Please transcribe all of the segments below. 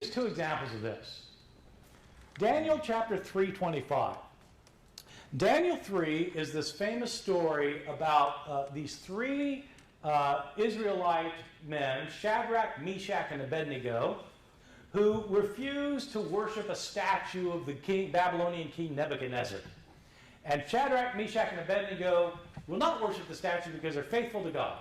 two examples of this. Daniel chapter 3:25. Daniel 3 is this famous story about these three Israelite men, Shadrach, Meshach, and Abednego, who refused to worship a statue of the Babylonian king Nebuchadnezzar. And Shadrach, Meshach, and Abednego will not worship the statue because they're faithful to God.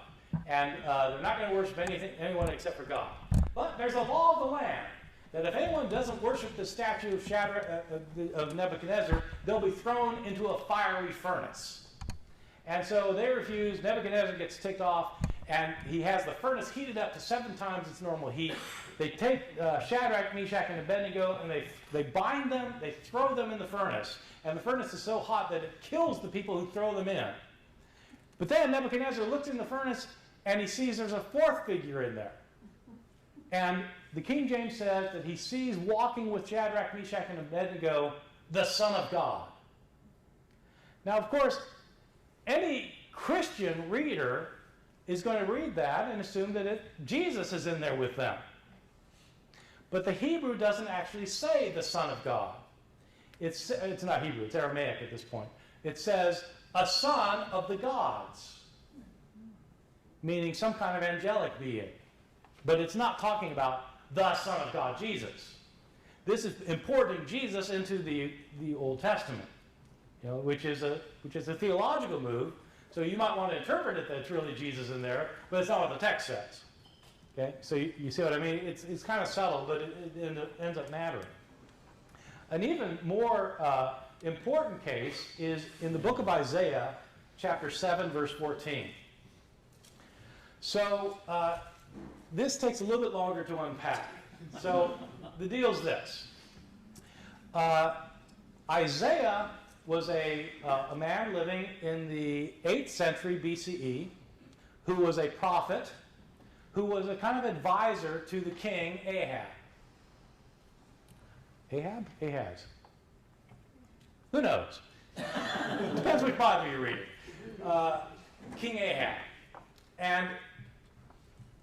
And they're not going to worship anyone except for God. But there's a law of the land that if anyone doesn't worship the statue of of Nebuchadnezzar, they'll be thrown into a fiery furnace. And so they refuse. Nebuchadnezzar gets ticked off, and he has the furnace heated up to 7 times its normal heat. They take Shadrach, Meshach, and Abednego, and they bind them, they throw them in the furnace. And the furnace is so hot that it kills the people who throw them in. But then Nebuchadnezzar looks in the furnace, and he sees there's a 4th figure in there. And the King James says that he sees walking with Shadrach, Meshach, and Abednego, the Son of God. Now, of course, any Christian reader is going to read that and assume that Jesus is in there with them. But the Hebrew doesn't actually say the Son of God. It's not Hebrew, it's Aramaic at this point. It says a son of the gods, meaning some kind of angelic being. But it's not talking about the Son of God, Jesus. This is importing Jesus into the Old Testament, which is a theological move. So you might want to interpret it that it's really Jesus in there, but it's not what the text says. Okay, so you see what I mean? It's kind of subtle, but it ends up mattering. An even more important case is in the book of Isaiah, chapter 7, verse 14. So this takes a little bit longer to unpack. So the deal's this. Isaiah was a man living in the 8th century BCE who was a prophet who was a kind of advisor to the king Ahab. Ahaz? Who knows? Depends which Bible you're reading. King Ahab. And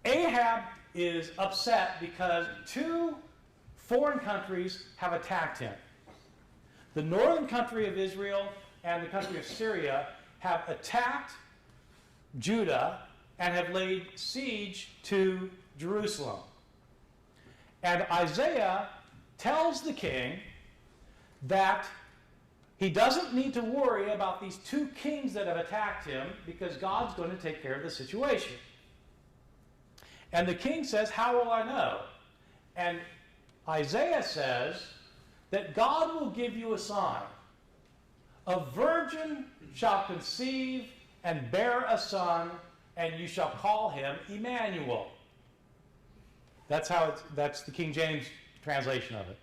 Ahab is upset because 2 foreign countries have attacked him. The northern country of Israel and the country of Syria have attacked Judah and have laid siege to Jerusalem. And Isaiah tells the king that he doesn't need to worry about these 2 kings that have attacked him because God's going to take care of the situation. And the king says, how will I know? And Isaiah says that God will give you a sign. A virgin shall conceive and bear a son, and you shall call him Emmanuel. That's the King James translation of it.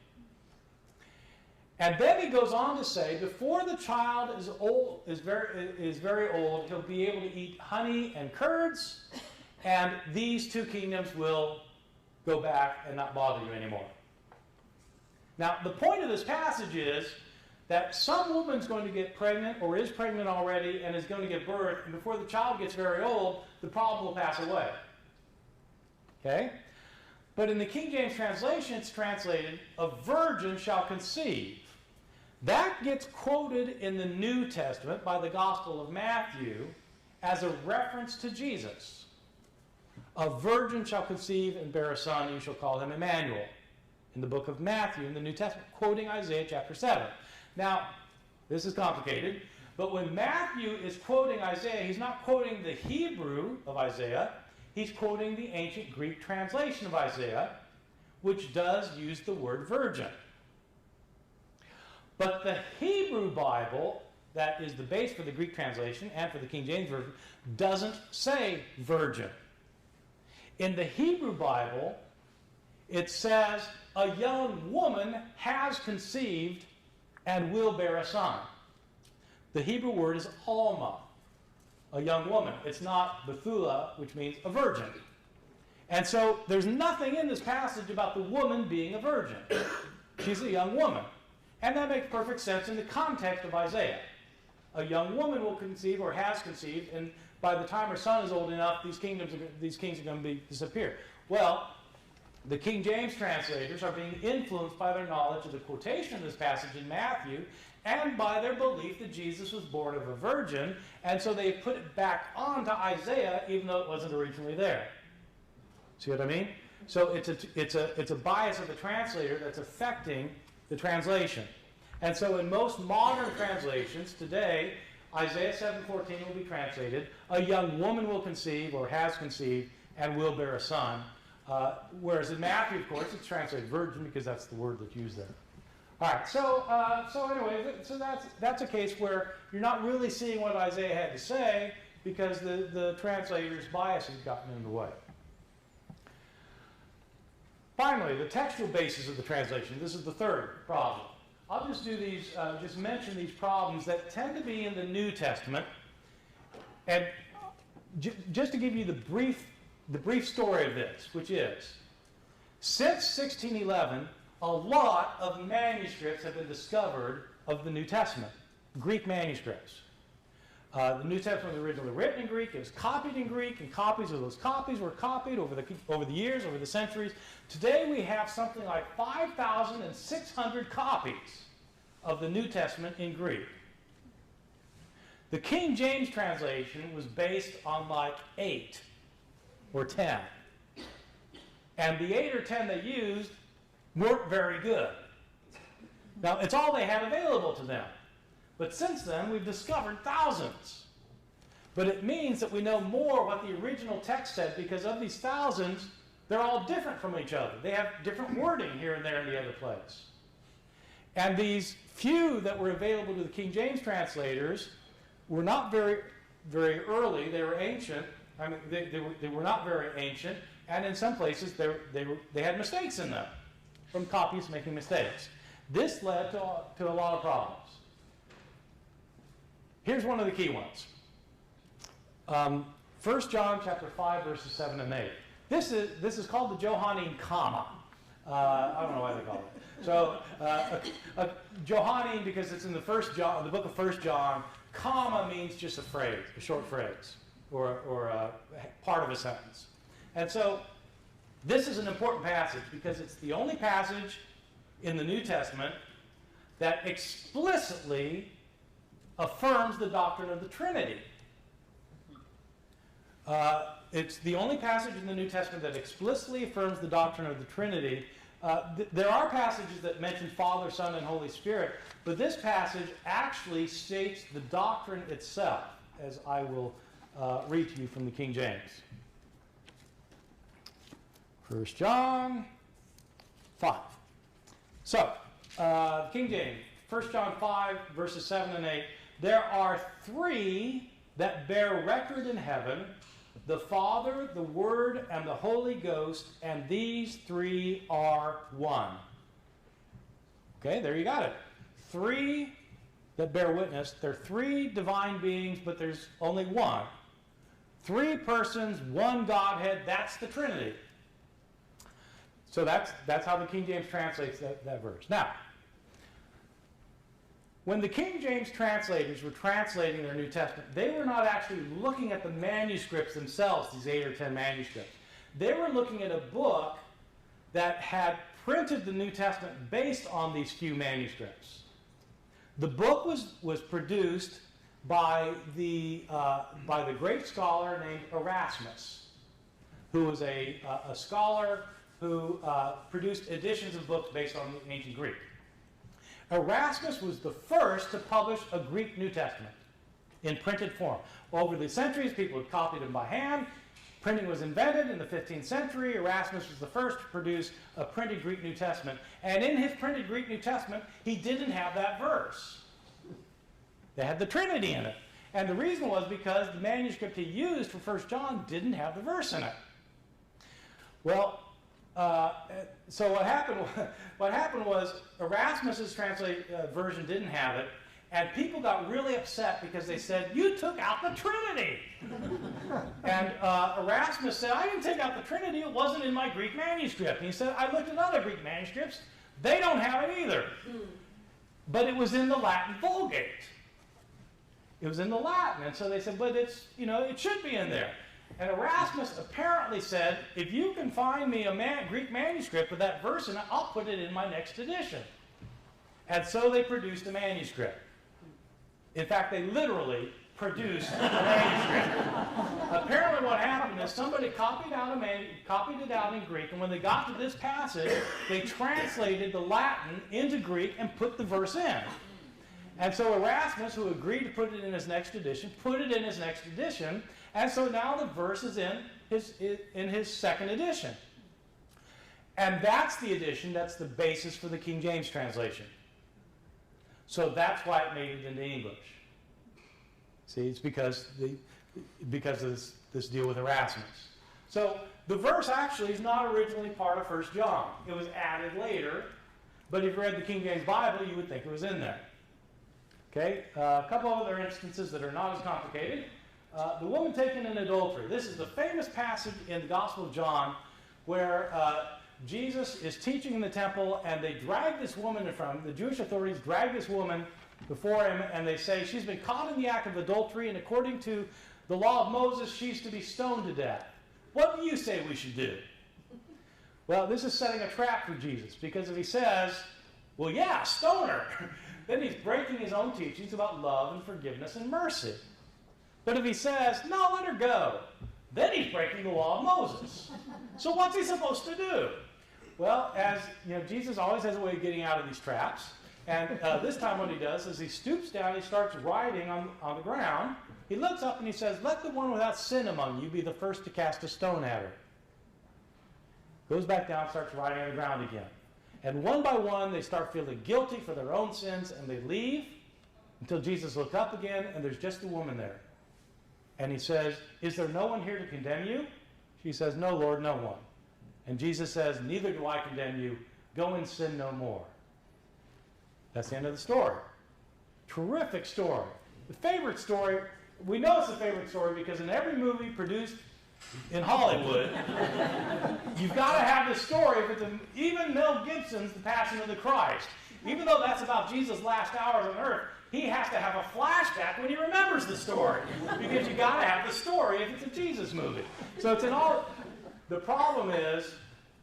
And then he goes on to say, before the child is very old, he'll be able to eat honey and curds, and these 2 kingdoms will go back and not bother you anymore. Now, the point of this passage is that some woman's going to get pregnant or is pregnant already and is going to give birth, and before the child gets very old, the problem will pass away. Okay? But in the King James translation, it's translated, a virgin shall conceive. That gets quoted in the New Testament by the Gospel of Matthew as a reference to Jesus. A virgin shall conceive and bear a son, and you shall call him Emmanuel. In the book of Matthew, in the New Testament, quoting Isaiah chapter 7. Now, this is complicated, but when Matthew is quoting Isaiah, he's not quoting the Hebrew of Isaiah, he's quoting the ancient Greek translation of Isaiah, which does use the word virgin. But the Hebrew Bible, that is the base for the Greek translation and for the King James Version, doesn't say virgin. In the Hebrew Bible, it says, a young woman has conceived and will bear a son. The Hebrew word is alma, a young woman. It's not Bethula, which means a virgin. And so there's nothing in this passage about the woman being a virgin. She's a young woman. And that makes perfect sense in the context of Isaiah. A young woman will conceive or has conceived, and by the time her son is old enough, these kings are going to disappear. Well, the King James translators are being influenced by their knowledge of the quotation of this passage in Matthew and by their belief that Jesus was born of a virgin, and so they put it back onto Isaiah even though it wasn't originally there. See what I mean? So it's a bias of the translator that's affecting the translation. And so in most modern translations today, Isaiah 7:14 will be translated, a young woman will conceive or has conceived and will bear a son. Whereas in Matthew, of course, it's translated virgin because that's the word that's used there. All right, so anyway, so that's a case where you're not really seeing what Isaiah had to say because the translator's bias has gotten in the way. Finally, the textual basis of the translation. This is the third problem. I'll just do these, just mention these problems that tend to be in the New Testament, and just to give you the brief story of this, which is, since 1611, a lot of manuscripts have been discovered of the New Testament, Greek manuscripts. The New Testament was originally written in Greek, it was copied in Greek, and copies of those copies were copied over the years, over the centuries. Today we have something like 5,600 copies of the New Testament in Greek. The King James translation was based on like 8 or 10. And the 8 or 10 they used weren't very good. Now, it's all they had available to them. But since then, we've discovered thousands. But it means that we know more what the original text said because of these thousands, they're all different from each other. They have different wording here and there in the other place. And these few that were available to the King James translators were not very, very early. They were ancient. I mean, they were not very ancient. And in some places, they had mistakes in them from copies making mistakes. This led to a lot of problems. Here's one of the key ones. 1 John chapter 5, verses 7 and 8. This is called the Johannine comma. I don't know why they call it. So, Johannine, because it's in the book of 1 John, comma means just a phrase, a short phrase, or part of a sentence. And so, this is an important passage because it's the only passage in the New Testament that explicitly affirms the doctrine of the Trinity. It's the only passage in the New Testament that explicitly affirms the doctrine of the Trinity. There are passages that mention Father, Son, and Holy Spirit, but this passage actually states the doctrine itself, as I will read to you from the King James. 1 John 5. So, King James, 1 John 5, verses 7 and 8. There are three that bear record in heaven, the Father, the Word, and the Holy Ghost, and these three are one. Okay, there you got it. Three that bear witness. There are three divine beings, but there's only one. Three persons, one Godhead, that's the Trinity. So that's how the King James translates that verse. Now, when the King James translators were translating their New Testament, they were not actually looking at the manuscripts themselves, these 8 or 10 manuscripts. They were looking at a book that had printed the New Testament based on these few manuscripts. The book was produced by the great scholar named Erasmus, who was a scholar who produced editions of books based on the ancient Greek. Erasmus was the first to publish a Greek New Testament in printed form. Over the centuries, people had copied them by hand. Printing was invented in the 15th century. Erasmus was the first to produce a printed Greek New Testament. And in his printed Greek New Testament, he didn't have that verse. They had the Trinity in it. And the reason was because the manuscript he used for 1 John didn't have the verse in it. Well, so what happened was Erasmus's version didn't have it, and people got really upset because they said, "You took out the Trinity." And Erasmus said, "I didn't take out the Trinity. It wasn't in my Greek manuscript." And he said, "I looked at other Greek manuscripts. They don't have it either." But it was in the Latin Vulgate. It was in the Latin, and so they said, "But it's, it should be in there." And Erasmus apparently said, if you can find me a Greek manuscript with that verse in it, I'll put it in my next edition. And so they produced a manuscript. In fact, they literally produced a manuscript. Apparently what happened is somebody copied it out in Greek, and when they got to this passage, they translated the Latin into Greek and put the verse in. And so Erasmus, who agreed to put it in his next edition, put it in his next edition, and so now the verse is in his second edition. And that's the edition that's the basis for the King James translation. So that's why it made it into English. See, it's because of this deal with Erasmus. So the verse actually is not originally part of 1 John. It was added later, but if you read the King James Bible, you would think it was in there. Okay, a couple of other instances that are not as complicated. The woman taken in adultery. This is the famous passage in the Gospel of John where Jesus is teaching in the temple, and they drag this woman in front of him. The Jewish authorities drag this woman before him, and they say she's been caught in the act of adultery, and according to the law of Moses, she's to be stoned to death. What do you say we should do? Well, this is setting a trap for Jesus, because if he says, well, yeah, stone her, then he's breaking his own teachings about love and forgiveness and mercy. But if he says, no, let her go, then he's breaking the law of Moses. So what's he supposed to do? Well, as you know, Jesus always has a way of getting out of these traps. And this time what he does is he stoops down, he starts writing on the ground. He looks up and he says, let the one without sin among you be the first to cast a stone at her. Goes back down, starts writing on the ground again. And one by one, they start feeling guilty for their own sins, and they leave until Jesus looks up again, and there's just the woman there. And he says, is there no one here to condemn you? She says, no, Lord, no one. And Jesus says, neither do I condemn you. Go and sin no more. That's the end of the story. Terrific story. The favorite story, we know it's the favorite story because in every movie produced in Hollywood, you've got to have this story. But even Mel Gibson's The Passion of the Christ, even though that's about Jesus' last hours on earth, he has to have a flashback when he remembers the story, because you've got to have the story if it's a Jesus movie. So it's in all. The problem is,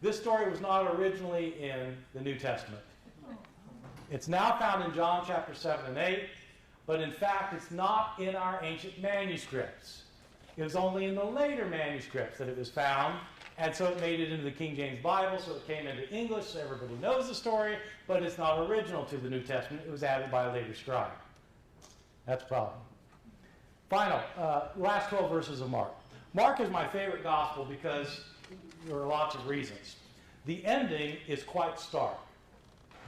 this story was not originally in the New Testament. It's now found in John chapter 7 and 8, but in fact it's not in our ancient manuscripts. It was only in the later manuscripts that it was found, and so it made it into the King James Bible, so it came into English, so everybody knows the story, but it's not original to the New Testament. It was added by a later scribe. That's a problem. Final, last 12 verses of Mark. Mark is my favorite gospel because there are lots of reasons. The ending is quite stark.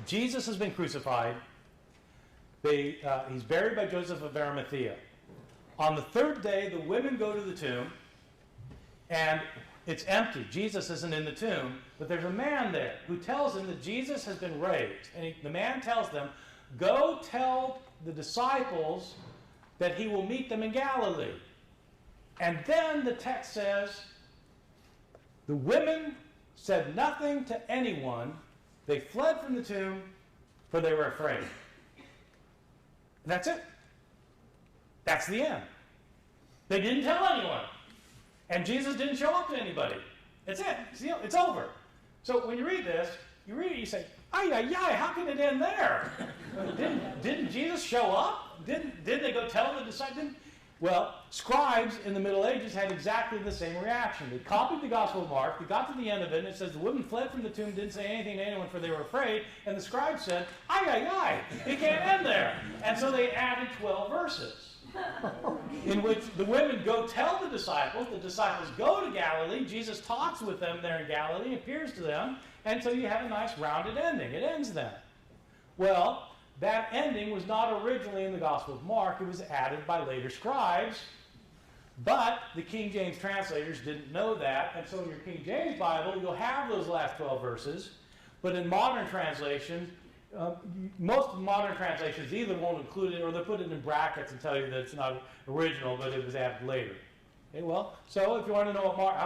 Jesus has been crucified. He's buried by Joseph of Arimathea. On the third day, the women go to the tomb, and it's empty. Jesus isn't in the tomb, but there's a man there who tells them that Jesus has been raised. And the man tells them, go tell the disciples that he will meet them in Galilee. And then the text says, the women said nothing to anyone. They fled from the tomb, for they were afraid. And that's it. That's the end. They didn't tell anyone. And Jesus didn't show up to anybody. That's it. It's over. So when you read this, you read it, you say, ay, ay, ay, how can it end there? Didn't Jesus show up? Didn't they go tell the disciples? Well, scribes in the Middle Ages had exactly the same reaction. They copied the Gospel of Mark, they got to the end of it, and it says the women fled from the tomb, didn't say anything to anyone, for they were afraid, and the scribes said, ay, ay, ay, it can't end there. And so they added 12 verses, in which the women go tell the disciples go to Galilee, Jesus talks with them there in Galilee, appears to them, and so you have a nice rounded ending. It ends then. Well, that ending was not originally in the Gospel of Mark. It was added by later scribes. But the King James translators didn't know that. And so in your King James Bible, you'll have those last 12 verses. But in modern translations, most of the modern translations either won't include it or they'll put it in brackets and tell you that it's not original, but it was added later. Okay, well, so if you want to know what how